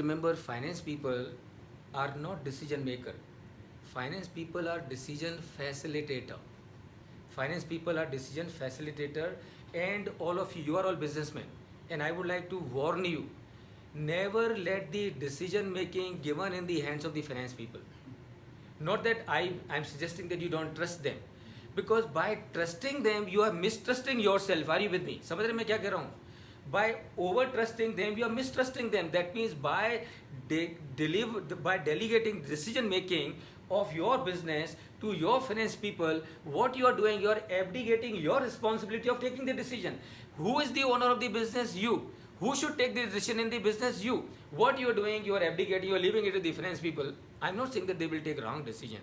Remember, finance people are not decision maker. Finance people are decision facilitator. Finance people are decision facilitator, and all of you are all businessmen. And I would like to warn you, never let the decision making given in the hands of the finance people. Not that I'm suggesting that you don't trust them, because by trusting them you are mistrusting yourself. Are you with me? समझ रहे मैं क्या कह रहा हूँ? By over trusting them you are mistrusting them. That means by delegating decision making of your business to your finance people, what you are doing, you are abdicating your responsibility of taking the decision. Who is the owner of the business? You. Who should take the decision in the business? You. What you are doing, you are abdicating, you are leaving it to the finance people. I'm not saying that they will take wrong decision.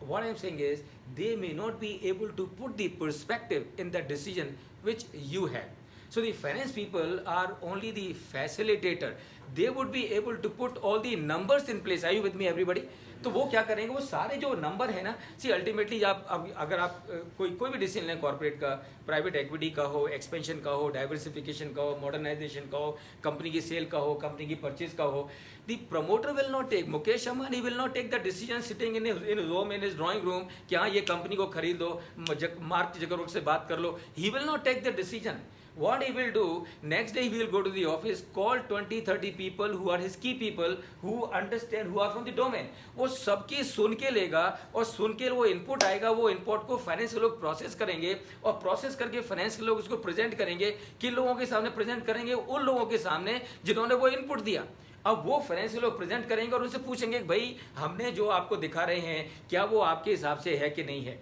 What I'm saying is they may not be able to put the perspective in the decision which you have. So the finance people are only the facilitator. They would be able to put all the numbers in place. Are you with me, everybody? तो वो क्या करेंगे, वो सारे जो number है ना, see ultimately आप अगर आप कोई भी डिसीजन लें, कॉर्पोरेट का, प्राइवेट इक्विटी का हो, एक्सपेंशन का हो, डाइवर्सिफिकेशन का हो, मॉडर्नाइजेशन का हो, कंपनी की सेल का हो, कंपनी की परचेज का हो, the promoter will not take, Mukesh Ambani will not take the decision sitting in home in his drawing room कि हाँ ये कंपनी को खरीद दो, मार्क जगरवर्क से बात कर लो. He will not take the decision. What he will do, next day he will go to the office, call 20-30 people who are his key people, who understand, who are from the domain. वो सबकी सुन के लेगा और सुन के वो input आएगा, वो input को फाइनेंस के लोग प्रोसेस करेंगे और प्रोसेस करके फाइनेंस के लोग उसको प्रेजेंट करेंगे. किन लोगों के सामने प्रेजेंट करेंगे? उन लोगों के सामने जिन्होंने वो इनपुट दिया. अब वो फाइनेंस के लोग प्रेजेंट करेंगे और उनसे पूछेंगे भाई हमने जो आपको दिखा रहे हैं क्या वो आपके हिसाब से है कि नहीं है.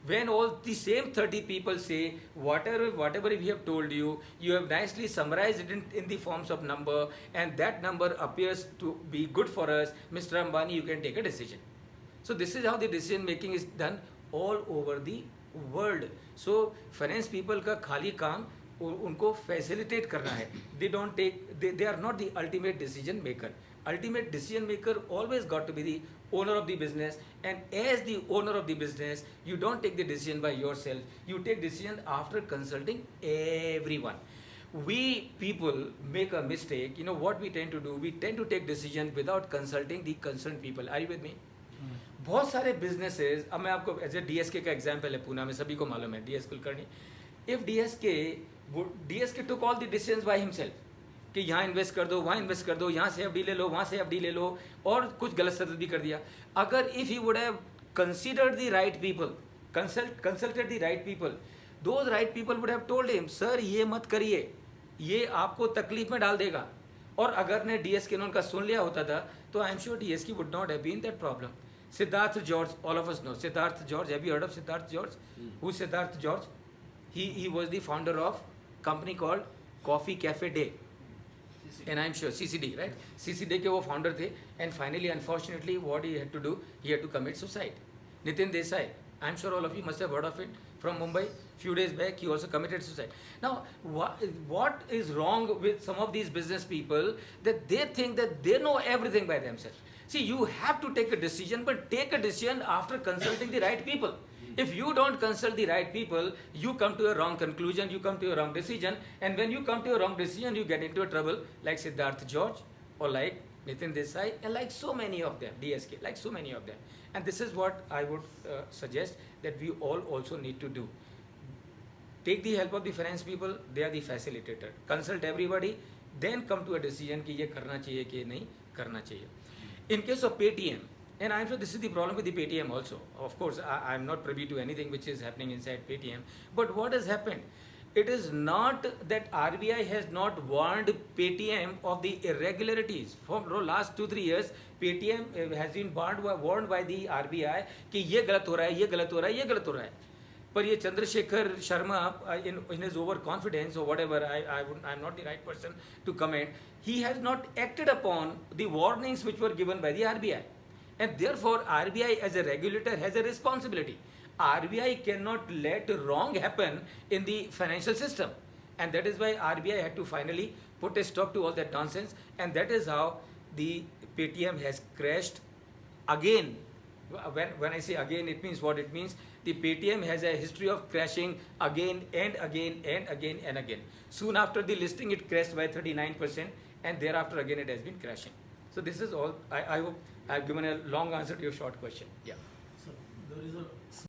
When all the same 30 people say whatever we have told you, you have nicely summarized it in the forms of number, and that number appears to be good for us, Mr. Ambani, you can take a decision. So this is how the decision making is done all over the world. So finance people का खाली काम उनको facilitate करना है. They are not the ultimate decision maker. Ultimate decision maker always got to be the owner of the business, and as the owner of the business you don't take the decision by yourself, you take decision after consulting everyone. We people make a mistake. You know what we tend to do? We tend to take decision without consulting the concerned people. Are you with me? बहुत सारे businesses, अब मैं आपको as a DSK का example है, पूना में सभी को मालूम है DS Kulkarni. If DSK took all the decisions by himself कि यहाँ इन्वेस्ट कर दो, वहाँ इन्वेस्ट कर दो, यहाँ से एफडी ले लो, वहाँ से एफडी ले लो, और कुछ गलत सदद भी कर दिया. अगर if you would have considered the right people, consulted the right people, those right people would have told him sir ये मत करिए, ये आपको तकलीफ में डाल देगा. और अगर ने डीएसके ने उनका सुन लिया होता था तो I am sure DSK would not have been that problem. Siddharth George, all of us know Siddharth George. Have you heard of Siddharth George? Who's Siddharth George? He was the founder of company called Coffee Cafe Day. And I'm sure CCD, right? CCD के वो founder थे, and finally, unfortunately, what he had to do, he had to commit suicide. Nitin Desai, I'm sure all of you must have heard of it, from Mumbai. Few days back, he also committed suicide. Now, what is wrong with some of these business people that they think that they know everything by themselves? See, you have to take a decision, but take a decision after consulting the right people. If you don't consult the right people, you come to a wrong conclusion, you come to a wrong decision, and when you come to a wrong decision, you get into a trouble like Siddharth George or like Nitin Desai and like so many of them, DSK, like so many of them. And this is what I would suggest that we all also need to do. Take the help of the finance people, they are the facilitator. Consult everybody, then come to a decision कि ये करना चाहिए कि नहीं करना चाहिए. In case of Paytm, and I'm sure this is the problem with the Paytm also. Of course, I'm not privy to anything which is happening inside Paytm. But what has happened? It is not that RBI has not warned Paytm of the irregularities. For the last 2-3 years, Paytm has been warned by the RBI कि ये गलत हो रहा है, ये गलत हो रहा है, ये गलत हो रहा है. पर ये Chandrashekhar Sharma in his overconfidence or whatever, I'm not the right person to comment, he has not acted upon the warnings which were given by the RBI. And therefore, RBI as a regulator has a responsibility. RBI cannot let wrong happen in the financial system. And that is why RBI had to finally put a stop to all that nonsense. And that is how the Paytm has crashed again. When I say again, it means what it means. The Paytm has a history of crashing again and again and again and again. Soon after the listing, it crashed by 39%, and thereafter again it has been crashing. So this is all. I hope I've given a long answer to your short question. Yeah. So there is a